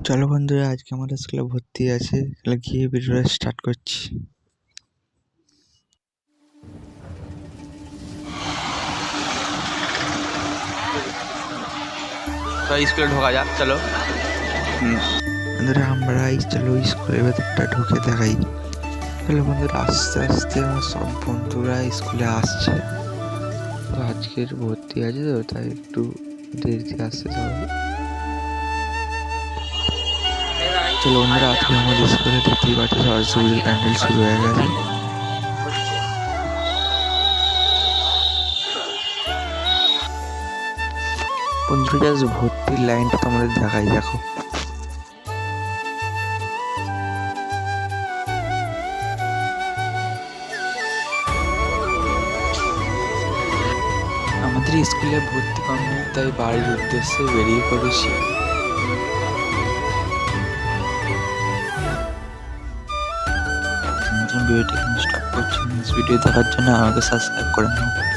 চলো বন্ধুরা, আজকে আমাদের স্কুলে ভর্তি আছে, তাহলে গিয়ে ভিডিওটা স্টার্ট করছি। তো স্কুলে ঢোকা যাক, চলো। বন্ধুরা আমরা চলো স্কুলের ভেতরটা ঢুকে দেখাই। চলো বন্ধুরা, আস্তে আস্তে আমার সব বন্ধুরা স্কুলে আসছে। তো আজকের ভর্তি আছে, তো তাই একটু দেরিতে আসছে সবাই। চলো বন্ধুরা, আজকে আমাদের স্কুলে দেখতেই পাচ্ছি সরস্বতী পুজোর প্যান্ডেল শুরু হয়ে গেছে। বন্ধুরা জাস্ট ভর্তির লাইনটা তোমাদের দেখাই, দেখো। আমাদের স্কুলে ভর্তি কমপ্লিট, তাই বাড়ির উদ্দেশ্যে বেরিয়ে পড়েছি। ভিডিওটি স্টপ করছি। নেক্সট ভিডিও দেখার জন্য আমাকে সাবস্ক্রাইব করে নাও।